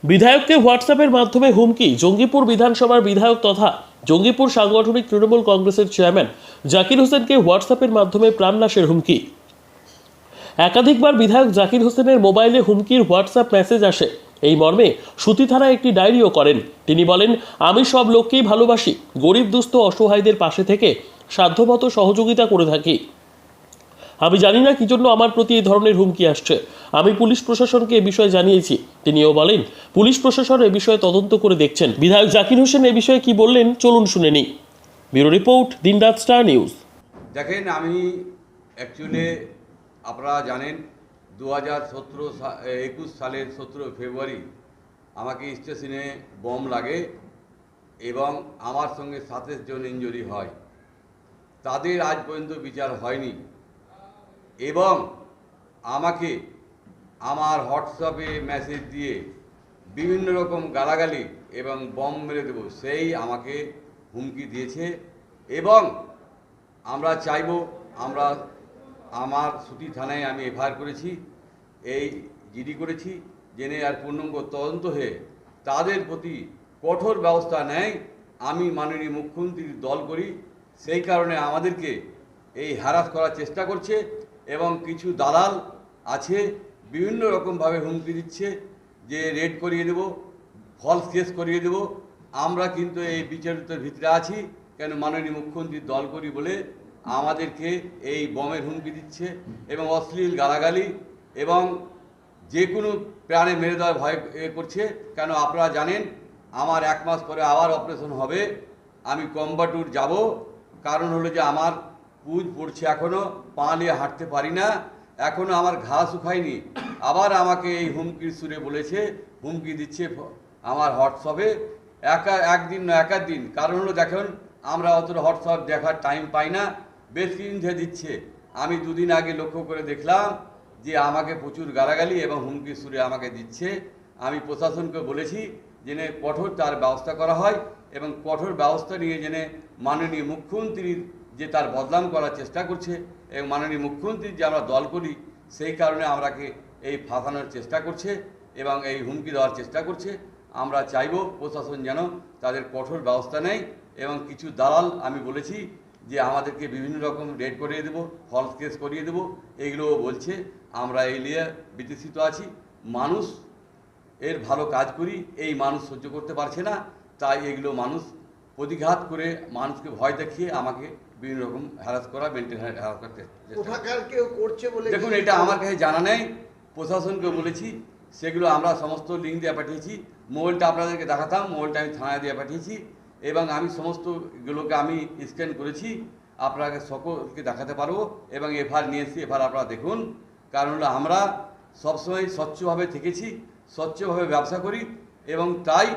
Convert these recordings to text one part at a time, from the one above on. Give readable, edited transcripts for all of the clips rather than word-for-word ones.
বিধায়ককে হোয়াটসঅ্যাপের মাধ্যমে হুমকি। জঙ্গিপুর বিধানসভার বিধায়ক তথা জঙ্গিপুর সাংগঠনিক তৃণমূল কংগ্রেসের চেয়ারম্যান জাকির হোসেনকে হোয়াটসঅ্যাপের মাধ্যমে প্রাণনাশের হুমকি। একাধিকবার বিধায়ক জাকির হোসেনের মোবাইলে হুমকির হোয়াটসঅ্যাপ মেসেজ আসে। এই মর্মে সুতি থানায় একটি ডায়েরিও করেন। তিনি বলেন, আমি সব লোককেই ভালোবাসি, গরিব দুস্থ অসহায়দের পাশে থেকে সাধ্যমতো সহযোগিতা করে থাকি। আমি জানি না কি জন্য আমার প্রতি এই ধরনের হুমকি আসছে। আমি পুলিশ প্রশাসনকে এ বিষয়ে জানিয়েছি। তিনিও বলেন, পুলিশ প্রশাসন এ বিষয়ে তদন্ত করে দেখছেন। বিধায়ক জাকির হোসেন এ বিষয়ে কি বললেন চলুন শুনে নিই। ব্যুরো রিপোর্ট, দিনরাত স্টার নিউজ। দেখেন, আমি অ্যাকচুয়ালি আপনারা জানেন 2021 সালের 17 ফেব্রুয়ারি আমাকে স্টেশনে বম লাগে এবং আমার সঙ্গে 27 জন ইনজুরি হয়। তাদের আজ পর্যন্ত বিচার হয়নি এবং আমাকে আমার হোয়াটসঅ্যাপে মেসেজ দিয়ে বিভিন্ন রকম গালাগালি এবং বম মেরে দেব সেই আমাকে হুমকি দিয়েছে। এবং আমরা চাইব, আমার সুতি থানায় আমি এফআইআর করেছি, এই জিডি করেছি, জেনে আর পূর্ণাঙ্গ তদন্ত হয়ে তাদের প্রতি কঠোর ব্যবস্থা নেয়। আমি মাননীয় মুখ্যমন্ত্রীর দল করি, সেই কারণে আমাদেরকে এই হ্যারাস করার চেষ্টা করছে এবং কিছু দালাল আছে বিভিন্ন রকমভাবে হুমকি দিচ্ছে যে রেড করিয়ে দেব, ফলস কেস করিয়ে দেব। আমরা কিন্তু এই বিচারিতের ভিতরে আছি, কেন মাননীয় মুখ্যমন্ত্রীর দল করি বলে আমাদেরকে এই বমের হুমকি দিচ্ছে এবং অশ্লীল গালাগালি এবং যে কোনো প্রাণে মেরে দেওয়ার ভয় করছে। কেন আপনারা জানেন আমার 1 মাস পরে আবার অপারেশন হবে, আমি কম্বাটুর যাব। কারণ হলো যে আমার পুজ পড়ছে, এখনও পা নিয়ে হাঁটতে পারি না, এখনও আমার ঘা শুকায়নি। আবার আমাকে এই হুমকির সুরে বলেছে, হুমকি দিচ্ছে আমার হোয়াটসঅ্যাপে। একদিন না একাধিক। কারণ হলো দেখুন, আমরা অতটা হোয়াটসঅ্যাপ দেখার টাইম পাই না, বেশ কিছুদিন ধরে দিচ্ছে। আমি 2 দিন আগে লক্ষ্য করে দেখলাম যে আমাকে প্রচুর গালাগালি এবং হুমকির সুরে আমাকে দিচ্ছে। আমি প্রশাসনকে বলেছি যেন কঠোর তার ব্যবস্থা করা হয় এবং কঠোর ব্যবস্থা নিয়ে যেন মাননীয় মুখ্যমন্ত্রীর যে তার বদনাম করার চেষ্টা করছে এবং মাননীয় মুখ্যমন্ত্রীর যে আমরা দল করি সেই কারণে আমরাকে এই ফাঁসানোর চেষ্টা করছে এবং এই হুমকি দেওয়ার চেষ্টা করছে। আমরা চাইব প্রশাসন যেন তাদের কঠোর ব্যবস্থা নেয় এবং কিছু দালাল আমি বলেছি যে আমাদেরকে বিভিন্ন রকম রেড করিয়ে দেবো, ফলস কেস করিয়ে দেবো, এইগুলোও বলছে। আমরা এই নিয়ে বিতৃষ্ণিত আছি। মানুষ এর ভালো কাজ করি, এই মানুষ সহ্য করতে পারছে না, তাই এগুলো মানুষ প্রতিঘাত করে মানুষকে ভয় দেখিয়ে আমাকে বিভিন্ন রকম হ্যারাস করা, মেন্টাল হ্যারাস করতে দেখুন, এটা আমার কাছে জানা নেই। প্রশাসনকে বলেছি, সেগুলো আমরা সমস্ত লিঙ্ক দিয়ে পাঠিয়েছি। মোবাইলটা আপনাদেরকে দেখাতাম, মোবাইলটা আমি থানায় দিয়ে পাঠিয়েছি এবং আমি সমস্তগুলোকে আমি স্ক্যান করেছি, আপনাকে সকলকে দেখাতে পারবো এবং এফআইআর নিয়ে এসেছি। এফআইআর আপনারা দেখুন। কারণ হলো আমরা সবসময় স্বচ্ছভাবে থেকেছি, স্বচ্ছভাবে ব্যবসা করি এবং তাই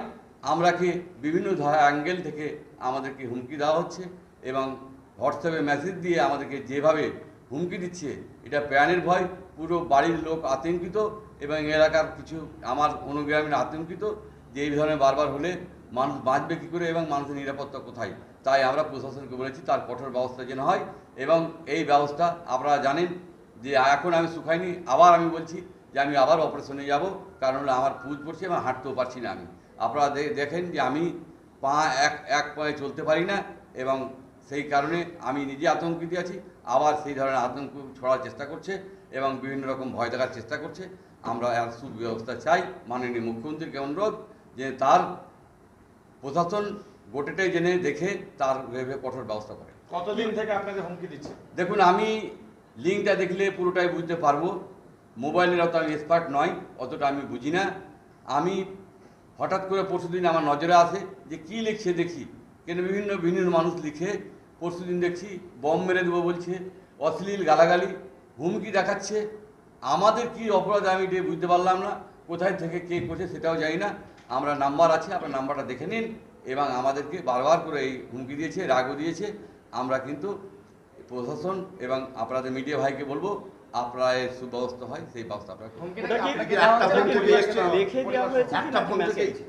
আমরাকে বিভিন্ন অ্যাঙ্গেল থেকে আমাদেরকে হুমকি দেওয়া হচ্ছে এবং হোয়াটসঅ্যাপে মেসেজ দিয়ে আমাদেরকে যেভাবে হুমকি দিচ্ছে, এটা প্রাণের ভয়। পুরো বাড়ির লোক আতঙ্কিত এবং এলাকার কিছু আমার অনুগ্রামীণ আতঙ্কিত যে এই ধরনের বারবার হলে মানুষ বাঁচবে কী করে এবং মানুষের নিরাপত্তা কোথায়। তাই আমরা প্রশাসনকে বলেছি তার কঠোর ব্যবস্থা যেন হয় এবং এই ব্যবস্থা আপনারা জানেন যে এখন আমি শুকাইনি, আবার আমি বলছি যে আমি আবার অপারেশনে যাব। কারণ হলো আমার পুজ পড়ছে এবং হাঁটতেও পারছি না। আপনারা দেখেন যে আমি পা এক পায়ে চলতে পারি না এবং সেই কারণে আমি নিজে আতঙ্কিত আছি। আবার সেই ধরনের আতঙ্ক ছড়ার চেষ্টা করছে এবং বিভিন্ন রকম ভয় দেখার চেষ্টা করছে। আমরা এর সুব্যবস্থা চাই। মাননীয় মুখ্যমন্ত্রীকে অনুরোধ যে তার প্রশাসন গোটেটাই জেনে দেখে তার কঠোর ব্যবস্থা করে। কতদিন থেকে আপনাদের হুমকি দিচ্ছে? দেখুন, আমি লিঙ্কটা দেখলে পুরোটাই বুঝতে পারবো। মোবাইলের অত আমি এক্সপার্ট নয়, অতটা আমি বুঝি না। আমি হঠাৎ করে পরশুদিন আমার নজরে আসে যে কী লিখছে দেখি, কেন বিভিন্ন মানুষ লিখে। পরশুদিন দেখছি বম মেরে দেবো বলছে, অশ্লীল গালাগালি, হুমকি দেখাচ্ছে। আমাদের কি অপরাধ আমি এটা বুঝতে পারলাম না, কোথায় থেকে কে করছে সেটাও জানি না। আমরা নাম্বার আছে, আপনার নাম্বারটা দেখে নিন এবং আমাদেরকে বারবার করে এই হুমকি দিয়েছে, রাগও দিয়েছে। আমরা কিন্তু প্রশাসন এবং আপনাদের মিডিয়া ভাইকে বলবো আপনারা এর সুব্যবস্থা হয় সেই ব্যবস্থা আপনারা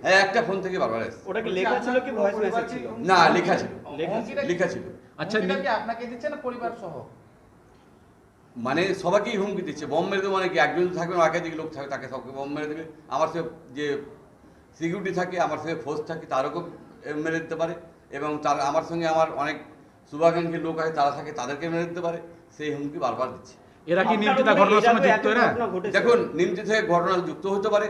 হ্যাঁ, একটা ফোন থেকে বারবার এসেছে। ওটা কি লেখা ছিল কি ভয়েস মেসেজ ছিল? না, লেখা ছিল, লেখা ছিল। আচ্ছা, আপনাকে দিচ্ছে না পরিবার সহ? মানে সবাইকেই হুমকি দিচ্ছে, বম মেরে দেবো। মানে কি একজন থাকবে না, একাধিক লোক থাকবে, তাকে সবকে বম মেরে দেবে। আমার সে যে সিকিউরিটি থাকে, আমার সঙ্গে ফোর্স থাকে, তারও মেরে দিতে পারে, এবং তার আমার সঙ্গে আমার অনেক শুভাকাঙ্ক্ষী লোক আছে তারা থাকে, তাদেরকে মেরে দিতে পারে। সেই হুমকি বারবার দিচ্ছে। এরা কি নিমতিতা ঘটনার সঙ্গে যুক্ত এরা? দেখুন, নিমতি থেকে ঘটনা যুক্ত হতে পারে,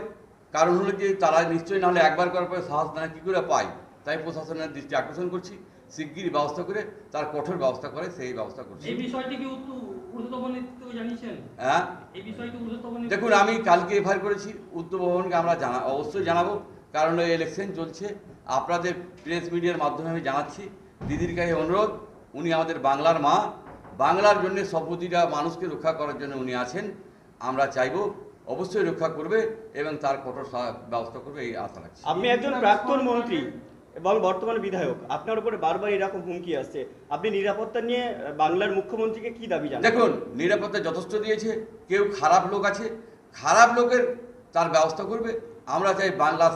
কারণ হলো যে তারা নিশ্চয়ই নাহলে একবার করার পরে সাহস না কী করে পায়। তাই প্রশাসনের দৃষ্টি আকর্ষণ করছি, শিগগিরই ব্যবস্থা করে তার কঠোর ব্যবস্থা করে সেই ব্যবস্থা করছি। এই বিষয়টি কি ঊর্ধ্বতন নেতৃত্বকে জানিয়েছেন? হ্যাঁ, এই বিষয়টি ঊর্ধ্বতন দেখুন, আমি কালকে এফআইআর করেছি, উত্তর ভবনকে আমরা অবশ্যই জানাবো, কারণ এই ইলেকশন চলছে। আপনাদের প্রেস মিডিয়ার মাধ্যমে আমি জানাচ্ছি, দিদির কাছে অনুরোধ, উনি আমাদের বাংলার মা, বাংলার জন্য প্রতিটা মানুষকে রক্ষা করার জন্য উনি আছেন। আমরা চাইবো অবশ্যই রক্ষা করবে এবং তার কঠোর ব্যবস্থা করবে, এই আশা রাখছি। আপনি একজন প্রাক্তন মন্ত্রী এবং বর্তমান বিধায়ক, আপনার উপরে বারবার এরকম হুমকি আসছে, আপনি নিরাপত্তা নিয়ে বাংলার মুখ্যমন্ত্রীকে কি দাবি জানান? দেখুন, নিরাপত্তা যথেষ্ট দিয়েছে, কেউ খারাপ লোক আছে, খারাপ লোকের তার ব্যবস্থা করবে। আমরা চাই বাংলা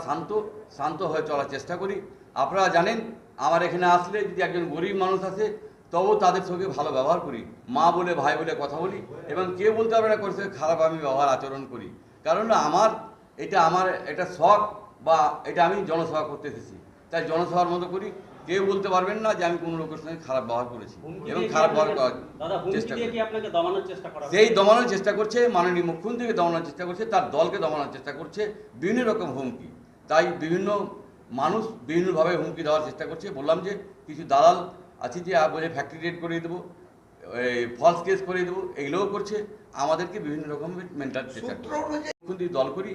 শান্ত হয়ে চলার চেষ্টা করি। আপনারা জানেন, আমার এখানে আসলে যদি একজন গরিব মানুষ আসে তবু তাদের সঙ্গে ভালো ব্যবহার করি, মা বলে ভাই বলে কথা বলি, এবং কেউ বলতে পারবে না করছে খারাপ আমি ব্যবহার আচরণ করি। কারণ আমার এটা শখ, বা এটা আমি জনসভা করতে এসেছি, তাই জনসভার মতো করি। কেউ বলতে পারবেন না যে আমি কোনো লোকের সঙ্গে খারাপ ব্যবহার করেছি এবং খারাপ ব্যবহার করার চেষ্টা করি। আপনাকে দমানোর চেষ্টা করা সেই দমানোর চেষ্টা করছে, মাননীয় মুখ্যমন্ত্রীকে দমানোর চেষ্টা করছে, তার দলকে দমানোর চেষ্টা করছে, বিভিন্ন রকম হুমকি। তাই বিভিন্ন মানুষ বিভিন্নভাবে হুমকি দেওয়ার চেষ্টা করছে। বললাম যে কিছু দালাল আছে যে বলে ফ্যাক্টরি রেড করে দেবো, ফলস কেস করে দেবো, এগুলোও করছে। আমাদেরকে বিভিন্ন রকমের মেন্টাল চেষ্টা করছে। মুখ্যমন্ত্রী দল করি,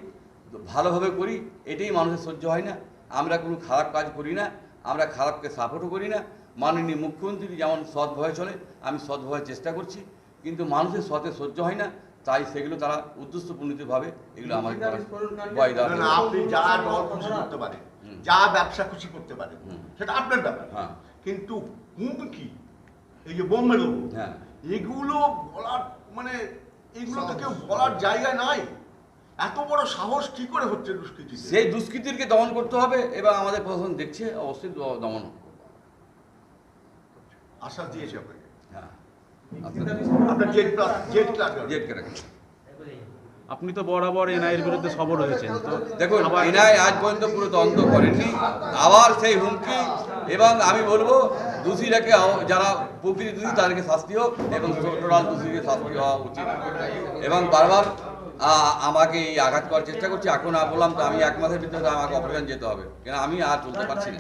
ভালোভাবে করি, এটাই মানুষের সহ্য হয় না। আমরা কোনো খারাপ কাজ করি না, আমরা খারাপকে সাপোর্টও করি না। মাননীয় মুখ্যমন্ত্রী যেমন সৎভাবে চলে, আমি সৎভাবে চেষ্টা করছি, কিন্তু মানুষের সতে সহ্য হয় না। তাই সেগুলো তারা উদ্দেশ্যপ্রণীতভাবে এগুলো আমার ভয় দেওয়া। না, আপনি যা দল খুশি করতে পারেন, যা ব্যবসা খুশি করতে পারেন, সেটা আপনার ব্যাপার। হ্যাঁ। কিন্তু হুমকি, এই যে বোম মেরো, হ্যাঁ, এগুলো বলার মানে এগুলো তো কেউ বলার জায়গা নাই। এত বড় সাহস কি করে হচ্ছে দুষ্কৃতী? সেই দুষ্কৃতিকে দমন করতে হবে, এবং আমাদের প্রশাসন দেখছে, অবশ্যই দমন। আশ্বাস দিয়েছে আপনাকে? হ্যাঁ, আপনার জেড ক্লাস আপনি তো বরাবর এনআইয়ের বিরুদ্ধে সবর হয়েছেন, তো দেখুন, এনআই আজ পর্যন্ত পুরো তদন্ত করেননি, আবার সেই হুমকি। এবং আমি বলবো, দোষীরাকে, যারা প্রকৃতি দোষী তাদেরকে শাস্তি হোক, এবং টোটাল দোষীকে শাস্তি হওয়া উচিত। এবং বারবার আমাকে এই আঘাত করার চেষ্টা করছে। এখন বললাম তো, আমি 1 মাসের ভিতরে আমাকে অপারেশন যেতে হবে, কেন আমি আর চলতে পারছি না।